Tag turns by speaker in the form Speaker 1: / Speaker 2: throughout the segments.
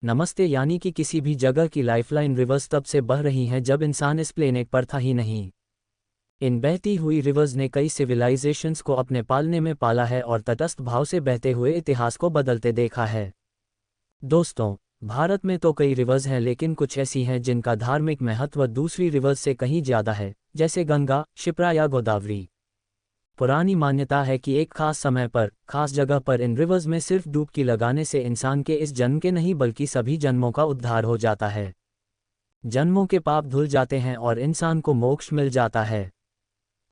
Speaker 1: नमस्ते। यानी कि किसी भी जगह की लाइफलाइन रिवर्स तब से बह रही हैं जब इंसान इस प्लेनेट पर था ही नहीं। इन बहती हुई रिवर्स ने कई सिविलाइजेशंस को अपने पालने में पाला है और तटस्थ भाव से बहते हुए इतिहास को बदलते देखा है। दोस्तों, भारत में तो कई रिवर्स हैं, लेकिन कुछ ऐसी हैं जिनका धार्मिक महत्व दूसरी रिवर्स से कहीं ज़्यादा है, जैसे गंगा, शिप्रा या गोदावरी। पुरानी मान्यता है कि एक खास समय पर, खास जगह पर इन रिवर्स में सिर्फ डुबकी लगाने से इंसान के इस जन्म के नहीं बल्कि सभी जन्मों का उद्धार हो जाता है। जन्मों के पाप धुल जाते हैं और इंसान को मोक्ष मिल जाता है।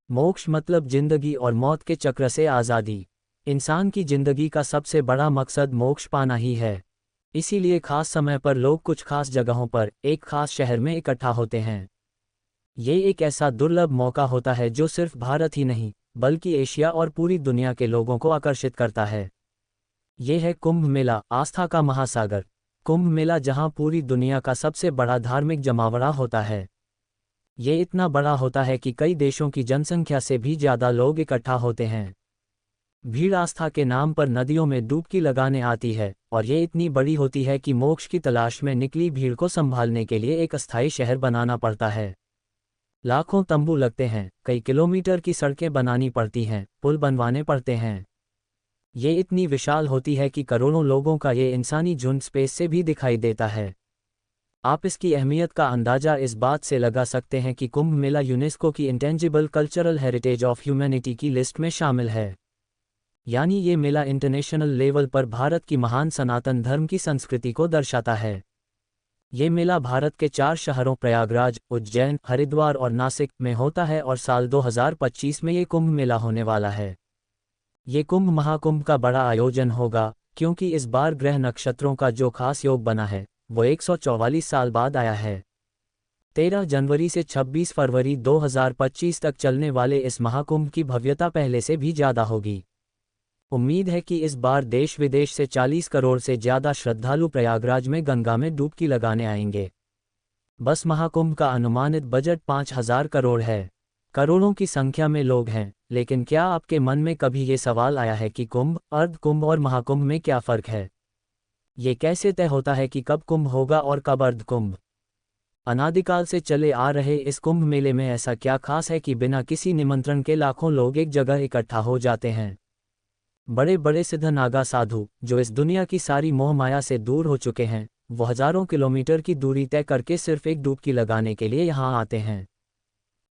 Speaker 1: मोक्ष मतलब जिंदगी और मौत के चक्र से आज़ादी। इंसान की जिंदगी का सबसे बड़ा मकसद मोक्ष पाना ही है। इसीलिए खास समय पर लोग कुछ खास जगहों पर, एक खास शहर में इकट्ठा होते हैं। ये एक ऐसा दुर्लभ मौका होता है जो सिर्फ भारत ही नहीं बल्कि एशिया और पूरी दुनिया के लोगों को आकर्षित करता है। ये है कुंभ मेला, आस्था का महासागर। कुंभ मेला जहां पूरी दुनिया का सबसे बड़ा धार्मिक जमावड़ा होता है। ये इतना बड़ा होता है कि कई देशों की जनसंख्या से भी ज़्यादा लोग इकट्ठा होते हैं। भीड़ आस्था के नाम पर नदियों में डुबकी लगाने आती है, और ये इतनी बड़ी होती है कि मोक्ष की तलाश में निकली भीड़ को संभालने के लिए एक अस्थायी शहर बनाना पड़ता है। लाखों तंबू लगते हैं, कई किलोमीटर की सड़कें बनानी पड़ती हैं, पुल बनवाने पड़ते हैं। ये इतनी विशाल होती है कि करोड़ों लोगों का ये इंसानी झुंड स्पेस से भी दिखाई देता है। आप इसकी अहमियत का अंदाज़ा इस बात से लगा सकते हैं कि कुंभ मेला यूनेस्को की intangible cultural heritage of humanity की लिस्ट में शामिल है। यानी ये मेला इंटरनेशनल लेवल पर भारत की महान सनातन धर्म की संस्कृति को दर्शाता है। ये मेला भारत के 4 शहरों प्रयागराज, उज्जैन, हरिद्वार और नासिक में होता है और साल 2025 में ये कुंभ मेला होने वाला है। ये कुंभ महाकुंभ का बड़ा आयोजन होगा, क्योंकि इस बार ग्रह नक्षत्रों का जो खास योग बना है वो 144 साल बाद आया है। 13 जनवरी से 26 फरवरी 2025 तक चलने वाले इस महाकुंभ की भव्यता पहले से भी ज़्यादा होगी। उम्मीद है कि इस बार देश विदेश से 40 करोड़ से ज़्यादा श्रद्धालु प्रयागराज में गंगा में डुबकी लगाने आएंगे। बस महाकुंभ का अनुमानित बजट 5,000 करोड़ है। करोड़ों की संख्या में लोग हैं, लेकिन क्या आपके मन में कभी ये सवाल आया है कि कुंभ, अर्ध कुंभ और महाकुंभ में क्या फ़र्क है? ये कैसे तय होता है कि कब कुंभ होगा और कब अर्ध कुंभ? अनादिकाल से चले आ रहे इस कुंभ मेले में ऐसा क्या खास है कि बिना किसी निमंत्रण के लाखों लोग एक जगह इकट्ठा हो जाते हैं? बड़े बड़े सिद्ध नागा साधु, जो इस दुनिया की सारी मोह माया से दूर हो चुके हैं, वो हजारों किलोमीटर की दूरी तय करके सिर्फ एक डुबकी लगाने के लिए यहाँ आते हैं।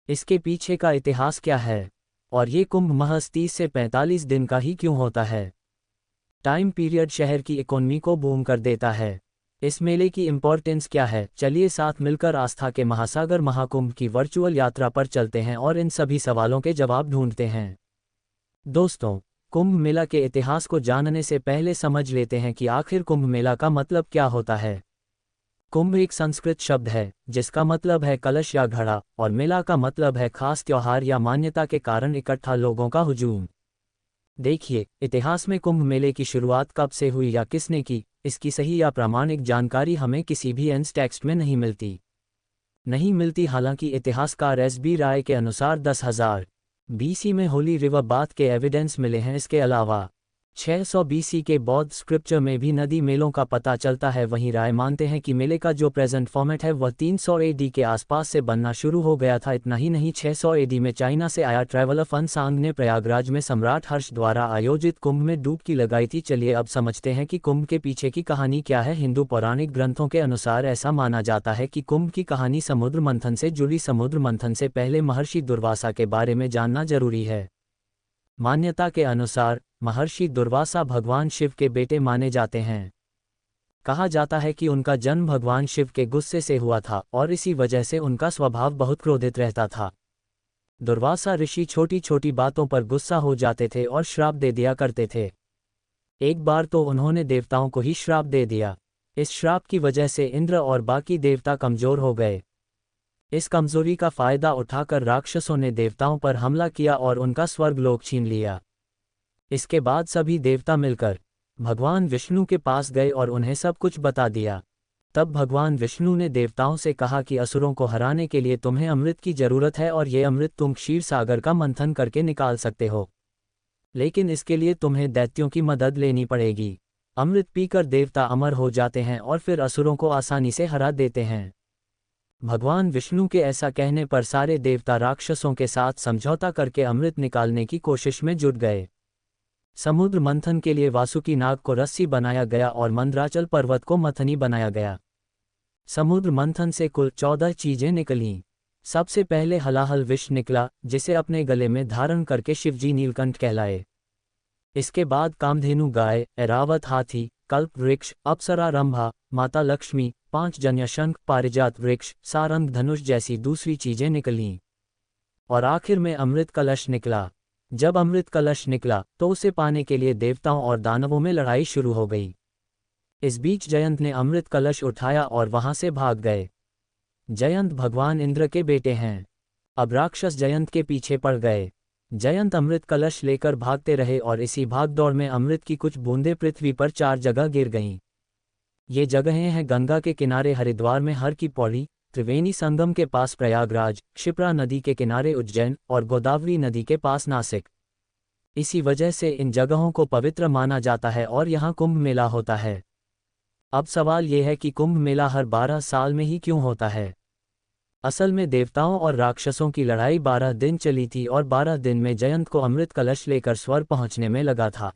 Speaker 1: इसके पीछे का इतिहास क्या है? और ये कुंभ महज 30 से 45 दिन का ही क्यों होता है? टाइम पीरियड शहर की इकोनॉमी को बूम कर देता है। इस मेले की इम्पोर्टेंस क्या है? चलिए साथ मिलकर आस्था के महासागर महाकुंभ की वर्चुअल यात्रा पर चलते हैं और इन सभी सवालों के जवाब ढूंढते हैं। दोस्तों, कुंभ मेला के इतिहास को जानने से पहले समझ लेते हैं कि आखिर कुंभ मेला का मतलब क्या होता है। कुंभ एक संस्कृत शब्द है जिसका मतलब है कलश या घड़ा, और मेला का मतलब है खास त्योहार या मान्यता के कारण इकट्ठा लोगों का हुजूम। देखिए, इतिहास में कुंभ मेले की शुरुआत कब से हुई या किसने की, इसकी सही या प्रामाणिक जानकारी हमें किसी भी एंस टेक्स्ट में नहीं मिलती। हालांकि इतिहासकार एस.बी. राय के अनुसार 10,000 BC में होली रिवर बाथ के एविडेंस मिले हैं। इसके अलावा 600 BC के बौद्ध स्क्रिप्चर में भी नदी मेलों का पता चलता है। वहीं राय मानते हैं कि मेले का जो प्रेजेंट फॉर्मेट है वह 300 AD के आसपास से बनना शुरू हो गया था। इतना ही नहीं, 600 AD में चाइना से आया ट्रैवलर फन सांग ने प्रयागराज में सम्राट हर्ष द्वारा आयोजित कुंभ में डुबकी लगाई थी। चलिए अब समझते हैं कि कुंभ के पीछे की कहानी क्या है। हिंदू पौराणिक ग्रंथों के अनुसार ऐसा माना जाता है कि कुंभ की कहानी समुद्र मंथन से जुड़ी। समुद्र मंथन से पहले महर्षि दुर्वासा के बारे में जानना जरूरी है। मान्यता के अनुसार महर्षि दुर्वासा भगवान शिव के बेटे माने जाते हैं। कहा जाता है कि उनका जन्म भगवान शिव के गुस्से से हुआ था और इसी वजह से उनका स्वभाव बहुत क्रोधित रहता था। दुर्वासा ऋषि छोटी छोटी बातों पर गुस्सा हो जाते थे और श्राप दे दिया करते थे। एक बार तो उन्होंने देवताओं को ही श्राप दे दिया। इस श्राप की वजह से इंद्र और बाकी देवता कमजोर हो गए। इस कमजोरी का फायदा उठाकर राक्षसों ने देवताओं पर हमला किया और उनका स्वर्गलोक छीन लिया। इसके बाद सभी देवता मिलकर भगवान विष्णु के पास गए और उन्हें सब कुछ बता दिया। तब भगवान विष्णु ने देवताओं से कहा कि असुरों को हराने के लिए तुम्हें अमृत की जरूरत है और ये अमृत तुम क्षीर सागर का मंथन करके निकाल सकते हो, लेकिन इसके लिए तुम्हें दैत्यों की मदद लेनी पड़ेगी। अमृत पीकर देवता अमर हो जाते हैं और फिर असुरों को आसानी से हरा देते हैं। भगवान विष्णु के ऐसा कहने पर सारे देवता राक्षसों के साथ समझौता करके अमृत निकालने की कोशिश में जुट गए। समुद्र मंथन के लिए वासुकी नाग को रस्सी बनाया गया और मंदराचल पर्वत को मथनी बनाया गया। समुद्र मंथन से कुल 14 चीजें निकलीं। सबसे पहले हलाहल विष निकला, जिसे अपने गले में धारण करके शिवजी नीलकंठ कहलाए। इसके बाद कामधेनु गाय, ऐरावत हाथी, कल्प वृक्ष, अप्सरा रंभा, माता लक्ष्मी, 5 जन्य शंख, पारिजात वृक्ष, सारंग धनुष जैसी दूसरी चीजें निकलीं। और आखिर में अमृत कलश निकला। जब अमृत कलश निकला तो उसे पाने के लिए देवताओं और दानवों में लड़ाई शुरू हो गई। इस बीच जयंत ने अमृत कलश उठाया और वहां से भाग गए। जयंत भगवान इंद्र के बेटे हैं। अब राक्षस जयंत के पीछे पड़ गए। जयंत अमृत कलश लेकर भागते रहे और इसी भागदौड़ में अमृत की कुछ बूंदें पृथ्वी पर 4 जगह गिर गईं। ये जगहें हैं गंगा के किनारे हरिद्वार में हर की पौड़ी, त्रिवेणी संगम के पास प्रयागराज, क्षिप्रा नदी के किनारे उज्जैन और गोदावरी नदी के पास नासिक। इसी वजह से इन जगहों को पवित्र माना जाता है और यहाँ कुंभ मेला होता है। अब सवाल ये है कि कुंभ मेला हर 12 साल में ही क्यों होता है? असल में देवताओं और राक्षसों की लड़ाई 12 दिन चली थी और 12 दिन में जयंत को अमृत कलश लेकर स्वर्ग पहुंचने में लगा था।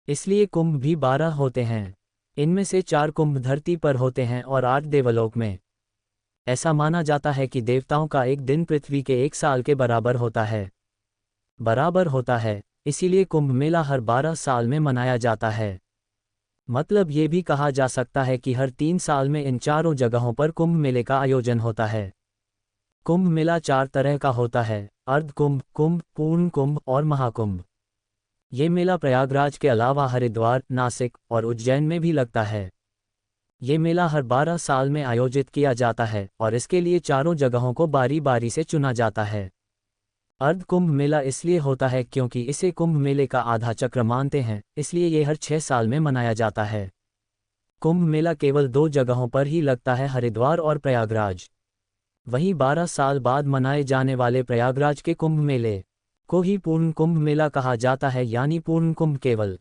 Speaker 1: इसलिए कुंभ भी 12 होते हैं। इनमें से 4 कुंभ धरती पर होते हैं और 8 देवलोक में। ऐसा माना जाता है कि देवताओं का एक दिन पृथ्वी के 1 साल के बराबर होता है, इसीलिए कुंभ मेला हर 12 साल में मनाया जाता है। मतलब ये भी कहा जा सकता है कि हर 3 साल में इन चारों जगहों पर कुंभ मेले का आयोजन होता है। कुंभ मेला 4 तरह का होता है: अर्ध कुंभ, कुंभ, पूर्ण कुंभ और महाकुंभ। ये मेला प्रयागराज के अलावा हरिद्वार, नासिक और उज्जैन में भी लगता है। ये मेला हर 12 साल में आयोजित किया जाता है और इसके लिए चारों जगहों को बारी बारी से चुना जाता है। अर्ध कुंभ मेला इसलिए होता है क्योंकि इसे कुंभ मेले का आधा चक्र मानते हैं, इसलिए ये हर 6 साल में मनाया जाता है। कुंभ मेला केवल 2 जगहों पर ही लगता है, हरिद्वार और प्रयागराज। वहीं 12 साल बाद मनाए जाने वाले प्रयागराज के कुंभ मेले को ही पूर्ण कुंभ मेला कहा जाता है, यानी पूर्ण कुंभ केवल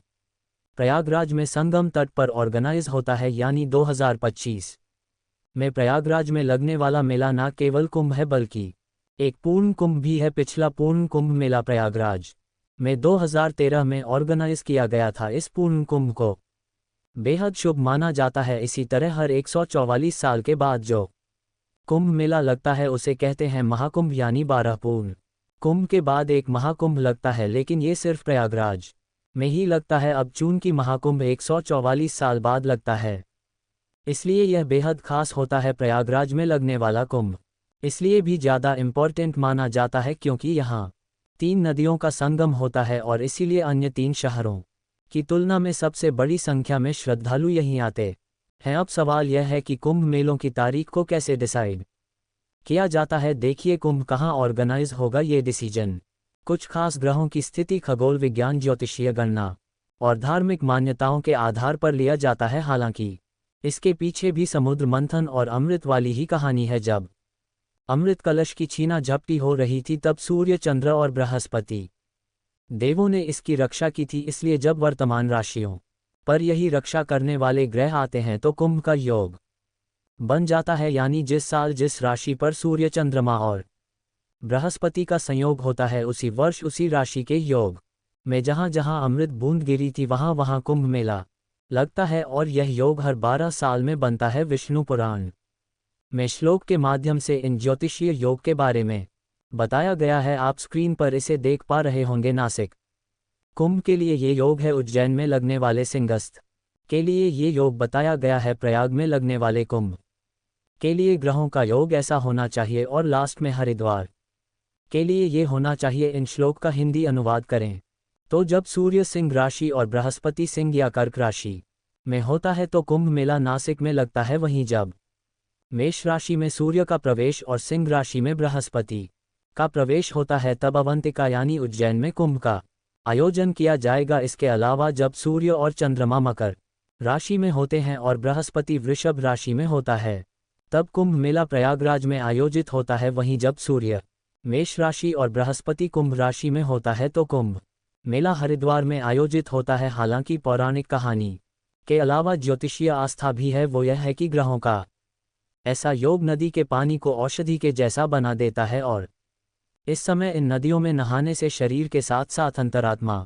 Speaker 1: प्रयागराज में संगम तट पर ऑर्गेनाइज होता है, यानी 2025 में प्रयागराज में लगने वाला मेला न केवल कुंभ है बल्कि एक पूर्ण कुंभ भी है। पिछला पूर्ण कुंभ मेला प्रयागराज में 2013 में ऑर्गेनाइज किया गया था। इस पूर्ण कुंभ को बेहद शुभ माना जाता है। इसी तरह हर 144 साल के बाद जो कुंभ मेला लगता है उसे कहते हैं महाकुंभ, यानी 12 पूर्ण कुंभ के बाद एक महाकुंभ लगता है, लेकिन ये सिर्फ प्रयागराज में ही लगता है। अब चूंकि महाकुंभ 144 साल बाद लगता है, इसलिए यह बेहद खास होता है। प्रयागराज में लगने वाला कुंभ इसलिए भी ज़्यादा इम्पोर्टेंट माना जाता है क्योंकि यहाँ 3 नदियों का संगम होता है और इसीलिए अन्य 3 शहरों की तुलना में सबसे बड़ी संख्या में श्रद्धालु यहीं आते हैं। अब सवाल यह है कि कुंभ मेलों की तारीख को कैसे डिसाइड किया जाता है। देखिए, कुंभ कहाँ ऑर्गेनाइज होगा ये डिसीजन कुछ खास ग्रहों की स्थिति, खगोल विज्ञान, ज्योतिषीय गणना और धार्मिक मान्यताओं के आधार पर लिया जाता है। हालांकि इसके पीछे भी समुद्र मंथन और अमृत वाली ही कहानी है। जब अमृत कलश की छीना झपटी हो रही थी तब सूर्य, चंद्र और बृहस्पति देवों ने इसकी रक्षा की थी। इसलिए जब वर्तमान राशियों पर यही रक्षा करने वाले ग्रह आते हैं तो कुंभ का योग बन जाता है, यानी जिस साल जिस राशि पर सूर्य, चंद्रमा और बृहस्पति का संयोग होता है उसी वर्ष उसी राशि के योग में जहाँ जहाँ अमृत बूंद गिरी थी वहाँ वहाँ कुंभ मेला लगता है। और यह योग हर 12 साल में बनता है। विष्णु पुराण में श्लोक के माध्यम से इन ज्योतिषीय योग के बारे में बताया गया है। आप स्क्रीन पर इसे देख पा रहे होंगे। नासिक कुंभ के लिए ये योग है। उज्जैन में लगने वाले सिंहस्थ के लिए ये योग बताया गया है। प्रयाग में लगने वाले कुंभ के लिए ग्रहों का योग ऐसा होना चाहिए और लास्ट में हरिद्वार के लिए ये होना चाहिए। इन श्लोक का हिंदी अनुवाद करें तो जब सूर्य सिंह राशि और बृहस्पति सिंह या कर्क राशि में होता है तो कुंभ मेला नासिक में लगता है। वहीं जब मेष राशि में सूर्य का प्रवेश और सिंह राशि में बृहस्पति का प्रवेश होता है तब अवंतिका यानी उज्जैन में कुंभ का आयोजन किया जाएगा। इसके अलावा जब सूर्य और चंद्रमा मकर राशि में होते हैं और बृहस्पति वृषभ राशि में होता है तब कुंभ मेला प्रयागराज में आयोजित होता है। वहीं जब सूर्य मेष राशि और बृहस्पति कुंभ राशि में होता है तो कुंभ मेला हरिद्वार में आयोजित होता है। हालांकि पौराणिक कहानी के अलावा ज्योतिषीय आस्था भी है, वो यह है कि ग्रहों का ऐसा योग नदी के पानी को औषधि के जैसा बना देता है और इस समय इन नदियों में नहाने से शरीर के साथ साथ अंतरात्मा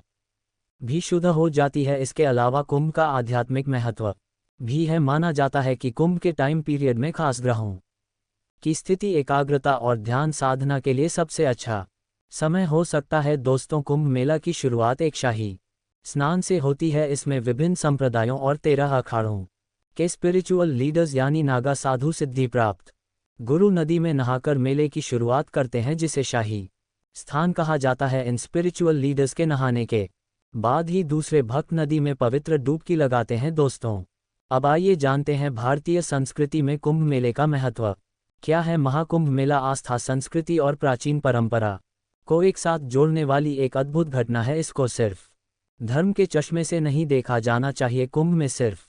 Speaker 1: भी शुद्ध हो जाती है। इसके अलावा कुंभ का आध्यात्मिक महत्व भी है। माना जाता है कि कुंभ के टाइम पीरियड में खास ग्रहों की स्थिति एकाग्रता और ध्यान साधना के लिए सबसे अच्छा समय हो सकता है। दोस्तों, कुंभ मेला की शुरुआत एक शाही स्नान से होती है। इसमें विभिन्न संप्रदायों और 13 अखाड़ों के स्पिरिचुअल लीडर्स यानी नागा साधु सिद्धि प्राप्त गुरु नदी में नहाकर मेले की शुरुआत करते हैं, जिसे शाही स्थान कहा जाता है। इन स्पिरिचुअल लीडर्स के नहाने के बाद ही दूसरे भक्त नदी में पवित्र डुबकी लगाते हैं। दोस्तों, अब आइए जानते हैं भारतीय संस्कृति में कुंभ मेले का महत्व क्या है। महाकुंभ मेला आस्था, संस्कृति और प्राचीन परंपरा को एक साथ जोड़ने वाली एक अद्भुत घटना है। इसको सिर्फ धर्म के चश्मे से नहीं देखा जाना चाहिए। कुंभ में सिर्फ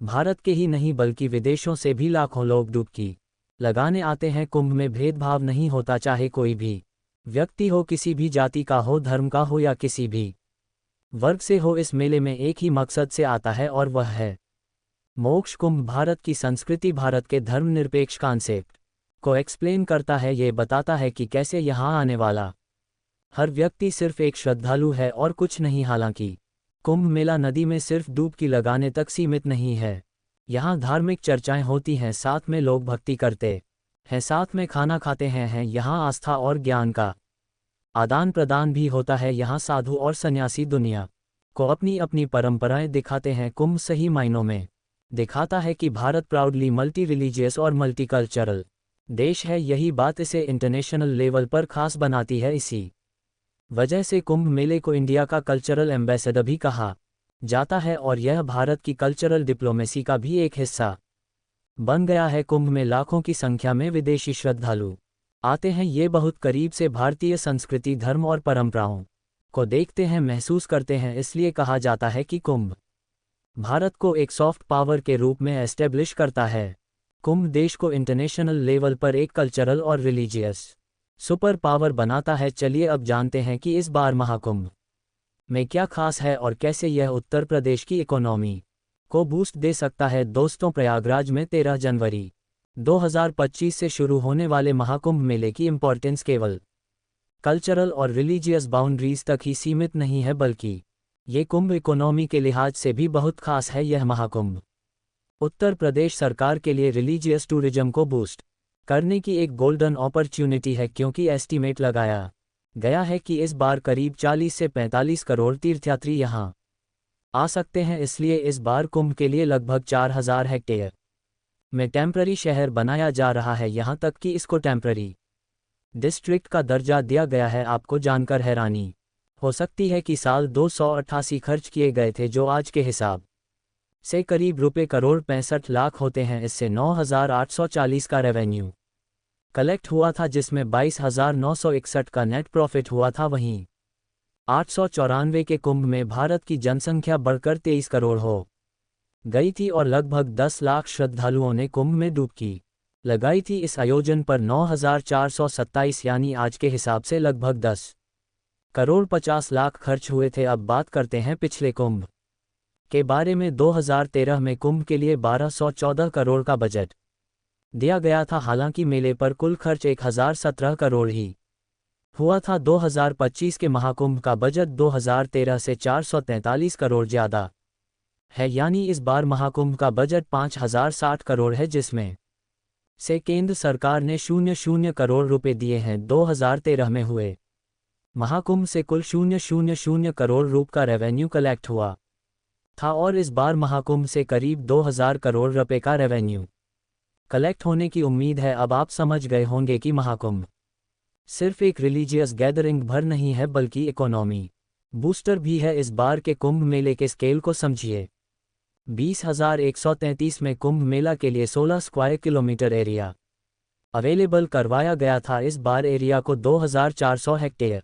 Speaker 1: भारत के ही नहीं बल्कि विदेशों से भी लाखों लोग डुबकी लगाने आते हैं। कुंभ में भेदभाव नहीं होता, चाहे कोई भी व्यक्ति हो, किसी भी जाति का हो, धर्म का हो या किसी भी वर्ग से हो। इस मेले में एक ही मकसद से आता है और वह है मोक्ष। कुंभ भारत की संस्कृति, भारत के धर्मनिरपेक्ष कॉन्सेप्ट को एक्सप्लेन करता है। ये बताता है कि कैसे यहाँ आने वाला हर व्यक्ति सिर्फ एक श्रद्धालु है और कुछ नहीं। हालांकि कुंभ मेला नदी में सिर्फ डुबकी लगाने तक सीमित नहीं है। यहाँ धार्मिक चर्चाएं होती हैं, साथ में लोग भक्ति करते हैं, साथ में खाना खाते हैं। यहाँ आस्था और ज्ञान का आदान प्रदान भी होता है। यहाँ साधु और सन्यासी दुनिया को अपनी अपनी परंपराएं दिखाते हैं। कुंभ सही मायनों में दिखाता है कि भारत प्राउडली मल्टी रिलीजियस और मल्टीकल्चरल देश है। यही बात इसे इंटरनेशनल लेवल पर खास बनाती है। इसी वजह से कुंभ मेले को इंडिया का कल्चरल एम्बेसडर भी कहा जाता है और यह भारत की कल्चरल डिप्लोमेसी का भी एक हिस्सा बन गया है। कुंभ में लाखों की संख्या में विदेशी श्रद्धालु आते हैं। ये बहुत करीब से भारतीय संस्कृति, धर्म और परंपराओं को देखते हैं, महसूस करते हैं। इसलिए कहा जाता है कि कुंभ भारत को एक सॉफ्ट पावर के रूप में एस्टेब्लिश करता है। कुंभ देश को इंटरनेशनल लेवल पर एक कल्चरल और रिलीजियस सुपर पावर बनाता है। चलिए अब जानते हैं कि इस बार महाकुंभ में क्या खास है और कैसे यह उत्तर प्रदेश की इकोनॉमी को बूस्ट दे सकता है। दोस्तों, प्रयागराज में 13 जनवरी 2025 से शुरू होने वाले महाकुंभ मेले की इम्पोर्टेंस केवल कल्चरल और रिलीजियस बाउंड्रीज तक ही सीमित नहीं है, बल्कि ये कुंभ इकोनॉमी के लिहाज से भी बहुत खास है। यह महाकुंभ उत्तर प्रदेश सरकार के लिए रिलीजियस टूरिज्म को बूस्ट करने की एक गोल्डन अपॉर्चुनिटी है, क्योंकि एस्टीमेट लगाया गया है कि इस बार करीब 40 से 45 करोड़ तीर्थयात्री यहाँ आ सकते हैं। इसलिए इस बार कुंभ के लिए लगभग 4000 हेक्टेयर में टेम्पररी शहर बनाया जा रहा है। यहाँ तक कि इसको टेम्पररी डिस्ट्रिक्ट का दर्जा दिया गया है। आपको जानकर हैरानी हो सकती है कि साल 288 खर्च किए गए थे, जो आज के हिसाब से करीब रुपये करोड़ 65 लाख होते हैं। इससे 9840 का रेवेन्यू कलेक्ट हुआ था, जिसमें 22,961 का नेट प्रॉफिट हुआ था। वहीं 894 के कुंभ में भारत की जनसंख्या बढ़कर 23 करोड़ हो गई थी और लगभग 10 लाख श्रद्धालुओं ने कुंभ में डुबकी लगाई थी। इस आयोजन पर 9,427 यानी आज के हिसाब से लगभग 10 करोड़ 50 लाख खर्च हुए थे। अब बात करते हैं पिछले कुंभ के बारे में। 2013 में कुंभ के लिए 1214 करोड़ का बजट दिया गया था। हालांकि मेले पर कुल खर्च 1017 करोड़ ही हुआ था। 2025 के महाकुंभ का बजट 2013 से 443 करोड़ ज़्यादा है, यानी इस बार महाकुंभ का बजट 5060 करोड़ है, जिसमें से केंद्र सरकार ने 00 करोड़ रुपए दिए हैं। 2013 में हुए महाकुंभ से कुल 000 करोड़ रुपए का रेवेन्यू कलेक्ट हुआ था और इस बार महाकुंभ से करीब 2000 करोड़ रुपए का रेवेन्यू कलेक्ट होने की उम्मीद है। अब आप समझ गए होंगे कि महाकुंभ सिर्फ एक रिलीजियस गैदरिंग भर नहीं है, बल्कि इकोनॉमी बूस्टर भी है। इस बार के कुंभ मेले के स्केल को समझिए। 20,133 में कुंभ मेला के लिए 16 स्क्वायर किलोमीटर एरिया अवेलेबल करवाया गया था। इस बार एरिया को 2400 हेक्टेयर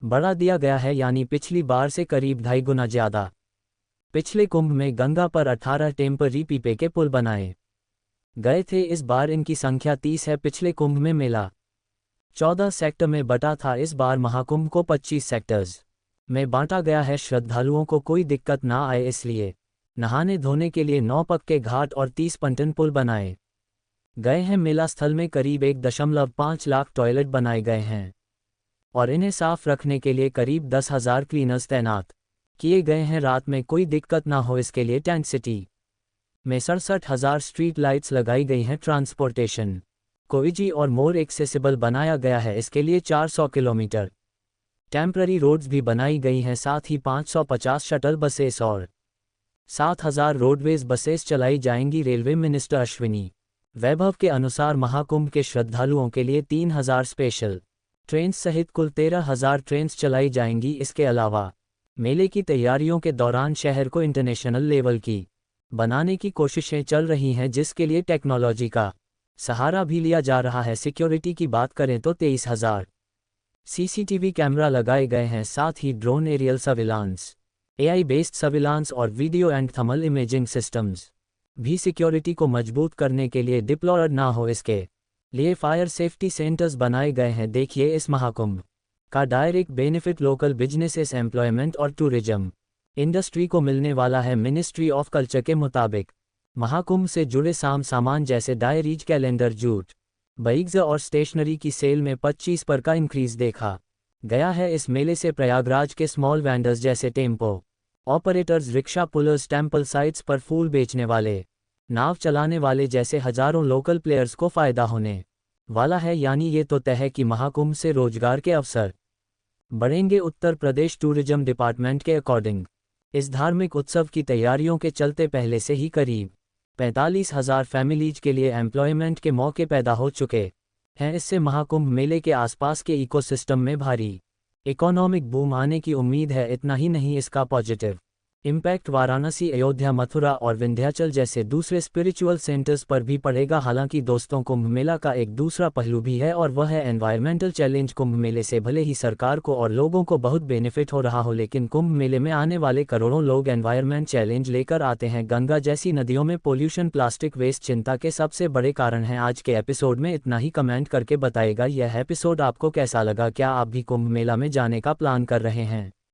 Speaker 1: बढ़ा दिया गया है, यानी पिछली बार से करीब 2.5 गुना ज़्यादा। पिछले कुंभ में गंगा पर 18 टेम्पररी पीपे के पुल बनाए गए थे। इस बार इनकी संख्या 30 है। पिछले कुंभ में मेला 14 सेक्टर में बटा था। इस बार महाकुंभ को 25 सेक्टर्स में बांटा गया है। श्रद्धालुओं को कोई दिक्कत ना आए, इसलिए नहाने धोने के लिए 9 पक्के घाट और 30 पंटन पुल बनाए गए हैं। मेला स्थल में करीब 1.5 लाख टॉयलेट बनाए गए हैं और इन्हें साफ रखने के लिए करीब 10,000 क्लीनर्स तैनात किए गए हैं। रात में कोई दिक्कत ना हो इसके लिए टैंक सिटी में 67,000 स्ट्रीट लाइट्स लगाई गई हैं। ट्रांसपोर्टेशन को इजी और मोर एक्सेसिबल बनाया गया है, इसके लिए 400 किलोमीटर टेम्पररी रोड्स भी बनाई गई हैं। साथ ही 550 शटल बसेस और 7,000 रोडवेज बसेस चलाई जाएंगी। रेलवे मिनिस्टर अश्विनी वैभव के अनुसार महाकुंभ के श्रद्धालुओं के लिए 3,000 स्पेशल ट्रेन्स सहित कुल 13,000 ट्रेन्स चलाई जाएंगी। इसके अलावा मेले की तैयारियों के दौरान शहर को इंटरनेशनल लेवल की बनाने की कोशिशें चल रही हैं, जिसके लिए टेक्नोलॉजी का सहारा भी लिया जा रहा है। सिक्योरिटी की बात करें तो 23,000 सीसीटीवी कैमरा लगाए गए हैं। साथ ही drone, aerial surveillance, AI based surveillance और video and thermal imaging systems भी सिक्योरिटी को मजबूत करने के लिए डिप्लॉयड ना हो, इसके लिए फायर सेफ्टी सेंटर्स बनाए गए हैं। देखिए इस महाकुंभ का direct benefit local businesses, employment और टूरिज्म इंडस्ट्री को मिलने वाला है। मिनिस्ट्री ऑफ कल्चर के मुताबिक महाकुंभ से जुड़े सामान जैसे डायरीज, कैलेंडर, जूट, बैग्स और स्टेशनरी की सेल में 25% का इंक्रीज देखा गया है। इस मेले से प्रयागराज के स्मॉल वेंडर्स जैसे tempo operators, rickshaw pullers, temple sites पर फूल बेचने वाले, नाव चलाने वाले जैसे हजारों लोकल प्लेयर्स को फायदा होने वाला है। यानी ये तो तय है कि महाकुंभ से रोजगार के अवसर बढ़ेंगे। उत्तर प्रदेश टूरिज्म डिपार्टमेंट के अकॉर्डिंग इस धार्मिक उत्सव की तैयारियों के चलते पहले से ही करीब 45,000 फैमिलीज के लिए एम्प्लॉयमेंट के मौके पैदा हो चुके हैं। इससे महाकुंभ मेले के आसपास के इकोसिस्टम में भारी इकोनॉमिक बूम आने की उम्मीद है। इतना ही नहीं, इसका पॉजिटिव इम्पैक्ट वाराणसी, अयोध्या, मथुरा और विंध्याचल जैसे दूसरे स्पिरिचुअल सेंटर्स पर भी पड़ेगा। हालांकि दोस्तों, कुंभ मेला का एक दूसरा पहलू भी है और वह है एनवायरमेंटल चैलेंज। कुंभ मेले से भले ही सरकार को और लोगों को बहुत बेनिफिट हो रहा हो, लेकिन कुंभ मेले में आने वाले करोड़ों लोग एनवायरमेंट चैलेंज लेकर आते हैं। गंगा जैसी नदियों में पोल्यूशन, प्लास्टिक वेस्ट चिंता के सबसे बड़े कारण हैं। आज के एपिसोड में इतना ही। कमेंट करके बताएगा यह एपिसोड आपको कैसा लगा। क्या आप भी कुंभ मेला में जाने का प्लान कर रहे हैं?